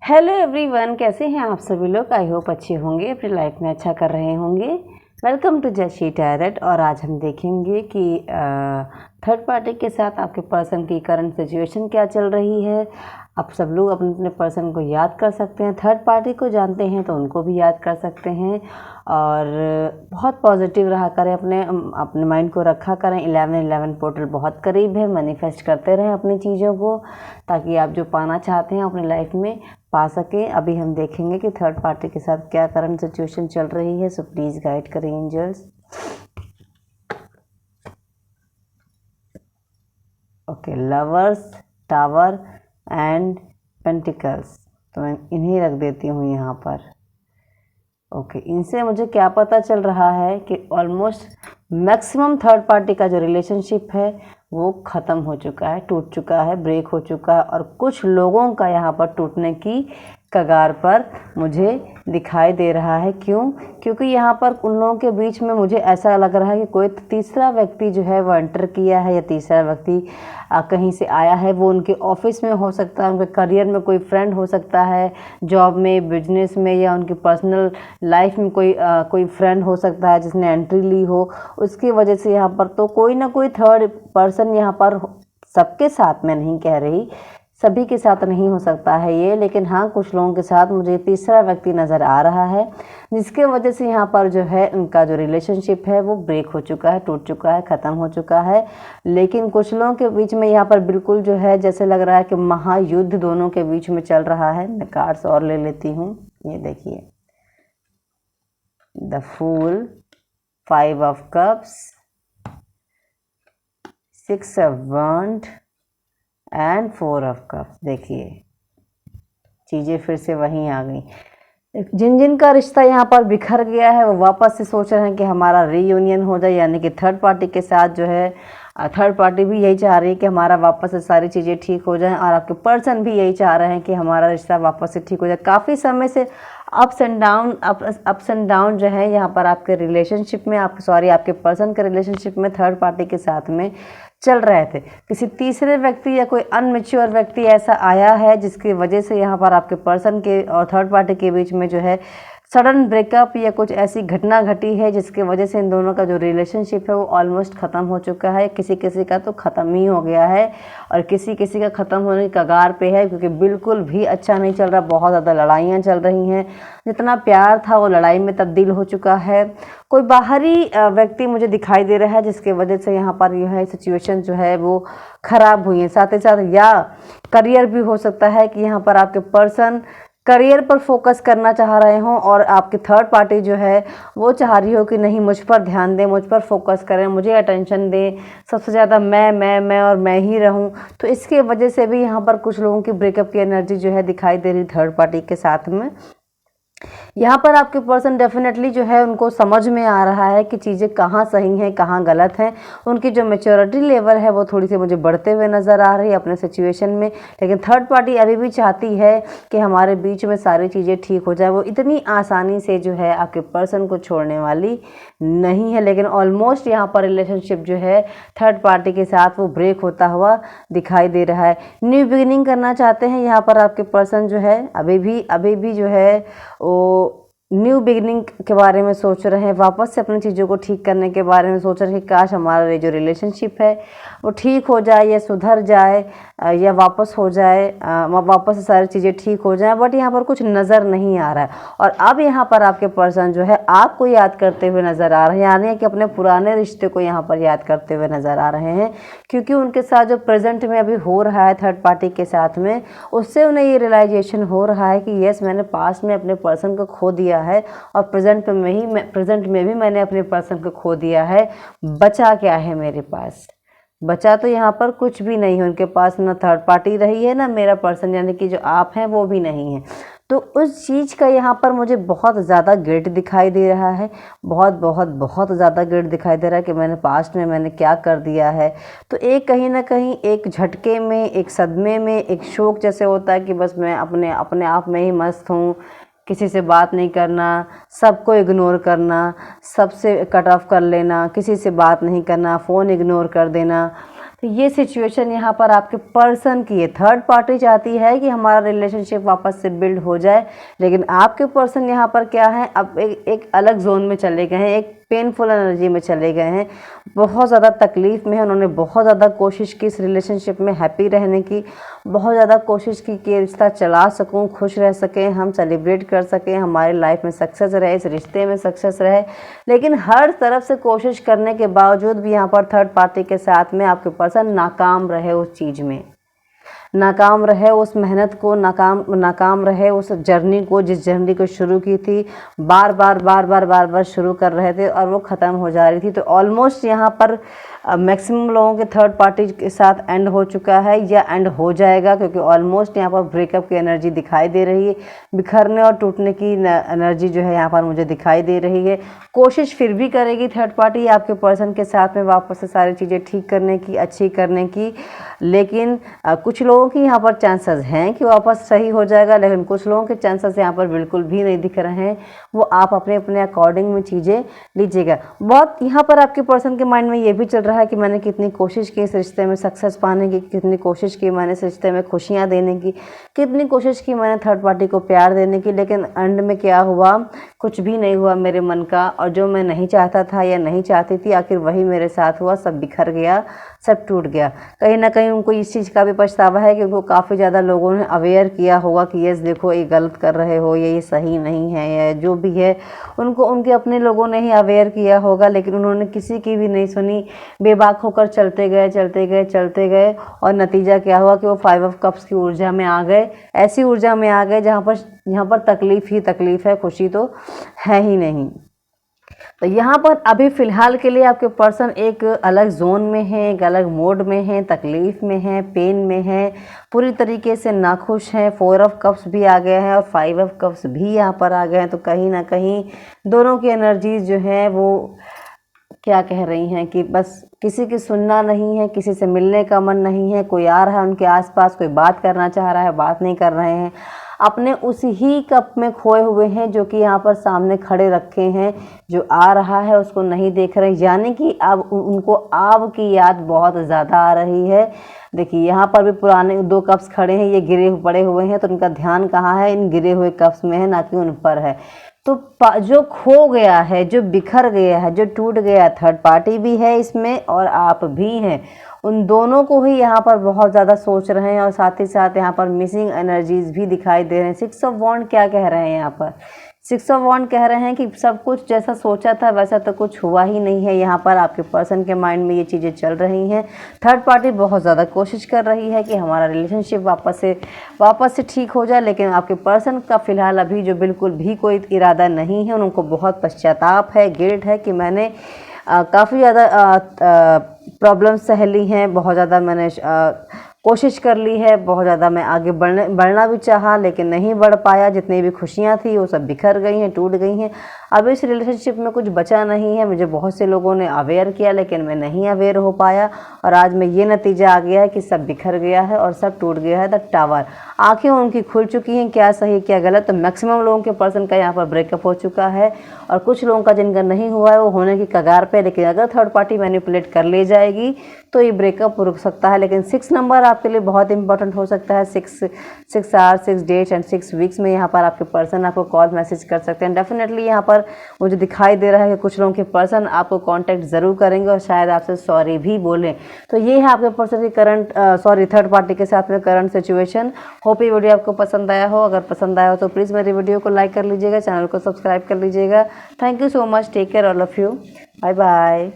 Hello everyone, कैसे हैं आप सभी लोग। आई होप अच्छे होंगे, अपनी लाइफ में अच्छा कर रहे होंगे। वेलकम टू जशी टैरेट। और आज हम देखेंगे कि थर्ड पार्टी के साथ आपके पर्सन की करंट सिचुएशन क्या चल रही है। आप सब लोग अपने अपने पर्सन को याद कर सकते हैं, थर्ड पार्टी को जानते हैं तो उनको भी याद कर सकते हैं। और बहुत पॉजिटिव रहा करें, अपने माइंड को रखा करें। 11-11 पोर्टल बहुत करीब है। मैनिफेस्ट करते रहें अपनी चीज़ों को, ताकि आप जो पाना चाहते हैं अपनी लाइफ में पा सकें। अभी हम देखेंगे कि थर्ड पार्टी के साथ क्या करंट सिचुएशन चल रही है। सो प्लीज़ गाइड करें angels. Okay, lovers, tower and pentacles. तो मैं इन्हें रख देती हूँ यहाँ पर। ओके, इनसे मुझे क्या पता चल रहा है कि ऑलमोस्ट मैक्सिमम थर्ड पार्टी का जो रिलेशनशिप है वो ख़त्म हो चुका है, टूट चुका है, ब्रेक हो चुका है। और कुछ लोगों का यहाँ पर टूटने की कगार पर मुझे दिखाई दे रहा है। क्यों? क्योंकि यहाँ पर उन लोगों के बीच में मुझे ऐसा लग रहा है कि कोई तीसरा व्यक्ति जो है वो एंटर किया है, या तीसरा व्यक्ति कहीं से आया है। वो उनके ऑफिस में हो सकता है, उनके करियर में कोई फ्रेंड हो सकता है, जॉब में, बिजनेस में, या उनकी पर्सनल लाइफ में कोई फ्रेंड हो सकता है जिसने एंट्री ली हो। उसकी वजह से यहाँ पर तो कोई ना कोई थर्ड पर्सन यहाँ पर, सबके साथ मैं नहीं कह रही, सभी के साथ नहीं हो सकता है ये, लेकिन हाँ कुछ लोगों के साथ मुझे तीसरा व्यक्ति नज़र आ रहा है, जिसके वजह से यहाँ पर जो है उनका जो रिलेशनशिप है वो ब्रेक हो चुका है, टूट चुका है, ख़त्म हो चुका है। लेकिन कुछ लोगों के बीच में यहाँ पर बिल्कुल जो है जैसे लग रहा है कि महायुद्ध दोनों के बीच में चल रहा है। मैं कार्ड्स और ले लेती हूँ। ये देखिए, the fool, 5 of cups, 6 of wand and 4 of cups. देखिए, चीज़ें फिर से वहीं आ गई। जिन जिन का रिश्ता यहाँ पर बिखर गया है वो वापस से सोच रहे हैं कि हमारा रीयूनियन हो जाए, यानी कि थर्ड पार्टी के साथ जो है थर्ड पार्टी भी यही चाह रही है कि हमारा वापस से सारी चीज़ें ठीक हो जाएं, और आपके पर्सन भी यही चाह रहे हैं कि हमारा रिश्ता वापस से ठीक हो जाए। काफ़ी समय से अप्स एंड डाउन जो है यहाँ पर आपके रिलेशनशिप में, आपके पर्सन के रिलेशनशिप में थर्ड पार्टी के साथ में चल रहे थे। किसी तीसरे व्यक्ति या कोई अनमेच्योर व्यक्ति ऐसा आया है जिसकी वजह से यहाँ पर आपके पर्सन के और थर्ड पार्टी के बीच में जो है सडन ब्रेकअप या कुछ ऐसी घटना घटी है जिसकी वजह से इन दोनों का जो रिलेशनशिप है वो ऑलमोस्ट ख़त्म हो चुका है। किसी किसी का तो ख़त्म ही हो गया है, और किसी किसी का ख़त्म होने की कगार पे है, क्योंकि बिल्कुल भी अच्छा नहीं चल रहा। बहुत ज़्यादा लड़ाइयाँ चल रही हैं, जितना प्यार था वो लड़ाई में तब्दील हो चुका है। कोई बाहरी व्यक्ति मुझे दिखाई दे रहा है जिसकी वजह से यहाँ पर यह है सिचुएशन जो है वो ख़राब हुई है। साथ ही साथ या करियर भी हो सकता है कि यहाँ पर आपके पर्सन करियर पर फोकस करना चाह रहे हों, और आपकी थर्ड पार्टी जो है वो चाह रही हो कि नहीं, मुझ पर ध्यान दें, मुझ पर फोकस करें, मुझे अटेंशन दें, सबसे ज़्यादा मैं और मैं ही रहूं। तो इसके वजह से भी यहाँ पर कुछ लोगों की ब्रेकअप की एनर्जी जो है दिखाई दे रही थर्ड पार्टी के साथ में। यहाँ पर आपके पर्सन डेफिनेटली जो है उनको समझ में आ रहा है कि चीज़ें कहाँ सही हैं, कहाँ गलत हैं। उनकी जो मैच्योरिटी लेवल है वो थोड़ी सी मुझे बढ़ते हुए नज़र आ रही है अपने सिचुएशन में। लेकिन थर्ड पार्टी अभी भी चाहती है कि हमारे बीच में सारी चीज़ें ठीक हो जाए। वो इतनी आसानी से जो है आपके पर्सन को छोड़ने वाली नहीं है, लेकिन ऑलमोस्ट यहाँ पर रिलेशनशिप जो है थर्ड पार्टी के साथ वो ब्रेक होता हुआ दिखाई दे रहा है। न्यू बिगिनिंग करना चाहते हैं यहाँ पर आपके पर्सन जो है, अभी भी जो है वो न्यू बिगिनिंग के बारे में सोच रहे हैं, वापस से अपनी चीज़ों को ठीक करने के बारे में सोच रहे हैं कि काश हमारा जो रिलेशनशिप है वो ठीक हो जाए, या सुधर जाए, या वापस हो जाए, वापस से सारी चीज़ें ठीक हो जाएं। बट यहाँ पर कुछ नज़र नहीं आ रहा है। और अब यहाँ पर आपके पर्सन जो है आपको याद करते हुए नज़र आ रहे हैं, यानी कि अपने पुराने रिश्ते को यहाँ पर याद करते हुए नज़र आ रहे हैं, क्योंकि उनके साथ जो प्रेजेंट में अभी हो रहा है थर्ड पार्टी के साथ में, उससे उन्हें ये रियलाइजेशन हो रहा है कि यस, मैंने पास्ट में अपने पर्सन को खो दिया है, और प्रेजेंट में भी मैंने अपने पर्सन को खो दिया है। बचा क्या है मेरे पास? बचा तो यहाँ पर कुछ भी नहीं है उनके पास। ना थर्ड पार्टी रही है, ना मेरा पर्सन यानी कि जो आप हैं वो भी नहीं है। तो उस चीज़ का यहाँ पर मुझे बहुत ज़्यादा गिल्ट दिखाई दे रहा है, बहुत बहुत बहुत ज़्यादा गिल्ट दिखाई दे रहा है कि मैंने पास्ट में मैंने क्या कर दिया है। तो एक कहीं ना कहीं एक झटके में, एक सदमे में, एक शोक जैसे होता है कि बस मैं अपने आप में ही मस्त हूँ, किसी से बात नहीं करना, सबको इग्नोर करना, सबसे कट ऑफ कर लेना, किसी से बात नहीं करना, फ़ोन इग्नोर कर देना। तो ये सिचुएशन यहाँ पर आपके पर्सन की है। थर्ड पार्टी चाहती है कि हमारा रिलेशनशिप वापस से बिल्ड हो जाए, लेकिन आपके पर्सन यहाँ पर क्या है, अब एक अलग जोन में चले गए हैं, एक पेनफुल एनर्जी में चले गए हैं, बहुत ज़्यादा तकलीफ़ में है। उन्होंने बहुत ज़्यादा कोशिश की इस रिलेशनशिप में हैप्पी रहने की, बहुत ज़्यादा कोशिश की कि रिश्ता चला सकूं, खुश रह सकें, हम सेलिब्रेट कर सकें, हमारी लाइफ में सक्सेस रहे, इस रिश्ते में सक्सेस रहे। लेकिन हर तरफ से कोशिश करने के बावजूद भी यहाँ पर थर्ड पार्टी के साथ में आपके पर्सन नाकाम रहे, उस चीज़ में नाकाम रहे, उस मेहनत को नाकाम रहे, उस जर्नी को, जिस जर्नी को शुरू की थी, बार बार शुरू कर रहे थे और वो ख़त्म हो जा रही थी। तो ऑलमोस्ट यहाँ पर मैक्सिमम लोगों के थर्ड पार्टी के साथ एंड हो चुका है या एंड हो जाएगा, क्योंकि ऑलमोस्ट यहाँ पर ब्रेकअप की एनर्जी दिखाई दे रही है, बिखरने और टूटने की एनर्जी जो है यहाँ पर मुझे दिखाई दे रही है। कोशिश फिर भी करेगी थर्ड पार्टी आपके पर्सन के साथ में वापस से सारी चीज़ें ठीक करने की, अच्छी करने की, लेकिन कुछ लोगों की यहाँ पर चांसेस हैं कि वापस सही हो जाएगा, लेकिन कुछ लोगों के चांसेस यहाँ पर बिल्कुल भी नहीं दिख रहे हैं। वो आप अपने अपने अकॉर्डिंग में चीज़ें लीजिएगा। बहुत यहाँ पर आपके पर्सन के माइंड में ये भी चल रहा है कि मैंने कितनी कोशिश की इस रिश्ते में सक्सेस पाने की, कितनी कोशिश की मैंने इस रिश्ते में खुशियाँ देने की, कितनी कोशिश की मैंने थर्ड पार्टी को प्यार देने की, लेकिन एंड में क्या हुआ, कुछ भी नहीं हुआ मेरे मन का, और जो मैं नहीं चाहता था या नहीं चाहती थी आखिर वही मेरे साथ हुआ, सब बिखर गया, सब टूट गया। कहीं ना कहीं उनको इस चीज़ का भी पछतावा है कि उनको काफ़ी ज़्यादा लोगों ने अवेयर किया होगा कि यस देखो ये गलत कर रहे हो, ये सही नहीं है, या जो भी है उनको उनके अपने लोगों ने ही अवेयर किया होगा, लेकिन उन्होंने किसी की भी नहीं सुनी, बेबाक होकर चलते गए और नतीजा क्या हुआ कि वो 5 ऑफ कप्स की ऊर्जा में आ गए, ऐसी ऊर्जा में आ गए जहाँ पर तकलीफ़ ही तकलीफ़ है, खुशी तो है ही नहीं। तो यहाँ पर अभी फ़िलहाल के लिए आपके पर्सन एक अलग जोन में है, एक अलग मोड में है, तकलीफ़ में है, पेन में है, पूरी तरीके से नाखुश हैं। 4 ऑफ कप्स भी आ गए हैं और 5 ऑफ कप्स भी यहाँ पर आ गए हैं। तो कहीं ना कहीं दोनों की एनर्जीज जो हैं वो क्या कह रही हैं कि बस किसी की सुनना नहीं है, किसी से मिलने का मन नहीं है, कोई आ रहा है उनके आसपास, कोई बात करना चाह रहा है, बात नहीं कर रहे हैं, अपने उसी ही कप में खोए हुए हैं जो कि यहाँ पर सामने खड़े रखे हैं, जो आ रहा है उसको नहीं देख रहे, यानी कि अब उनको आब की याद बहुत ज़्यादा आ रही है। देखिए यहाँ पर भी पुराने 2 कप्स खड़े हैं, ये गिरे पड़े हुए हैं, तो उनका ध्यान कहाँ है, इन गिरे हुए कप्स में है, ना कि उन पर है। तो जो खो गया है, जो बिखर गया है, जो टूट गया, थर्ड पार्टी भी है इसमें और आप भी हैं, उन दोनों को ही यहाँ पर बहुत ज़्यादा सोच रहे हैं और साथ ही साथ यहाँ पर मिसिंग एनर्जीज भी दिखाई दे रहे हैं। 6 ऑफ वॉन्ड क्या कह रहे हैं यहाँ पर, 6 ऑफ वॉन्ड कह रहे हैं कि सब कुछ जैसा सोचा था वैसा तो कुछ हुआ ही नहीं है। यहाँ पर आपके पर्सन के माइंड में ये चीज़ें चल रही हैं। थर्ड पार्टी बहुत ज़्यादा कोशिश कर रही है कि हमारा रिलेशनशिप वापस से ठीक हो जाए, लेकिन आपके पर्सन का फ़िलहाल अभी जो बिल्कुल भी कोई इरादा नहीं है, उनको बहुत पश्चाताप है, गिल्ट है कि मैंने काफ़ी ज़्यादा प्रॉब्लम सह ली हैं, बहुत ज़्यादा मैंने कोशिश कर ली है, बहुत ज़्यादा मैं आगे बढ़ना भी चाहा लेकिन नहीं बढ़ पाया, जितनी भी खुशियाँ थी वो सब बिखर गई हैं, टूट गई हैं। अब इस रिलेशनशिप में कुछ बचा नहीं है। मुझे बहुत से लोगों ने अवेयर किया लेकिन मैं नहीं अवेयर हो पाया और आज में ये नतीजा आ गया है कि सब बिखर गया है और सब टूट गया है। द टावर, आंखें उनकी खुल चुकी हैं, क्या सही क्या गलत। तो मैक्सिमम लोगों के पर्सन का यहाँ पर ब्रेकअप हो चुका है और कुछ लोगों का जिनका नहीं हुआ है वो होने की कगार पे, लेकिन अगर थर्ड पार्टी मैनिपुलेट कर ले जाएगी तो ये ब्रेकअप रुक सकता है। लेकिन 6 नंबर आपके लिए बहुत इंपॉर्टेंट हो सकता है। 6 आवर्स 6 डेज एंड 6 वीक्स में यहाँ पर आपके पर्सन आपको कॉल मैसेज कर सकते हैं। डेफिनेटली यहाँ पर मुझे दिखाई दे रहा है कि कुछ लोगों के पर्सन आपको कांटेक्ट ज़रूर करेंगे और शायद आपसे सॉरी भी बोलें। तो ये है आपके पर्सन की करंट थर्ड पार्टी के साथ में करंट सिचुएशन। होप ये वीडियो आपको पसंद आया हो। अगर पसंद आया हो तो प्लीज़ मेरी वीडियो को लाइक कर लीजिएगा, चैनल को सब्सक्राइब कर लीजिएगा। Thank you so much, take care all of you, bye bye.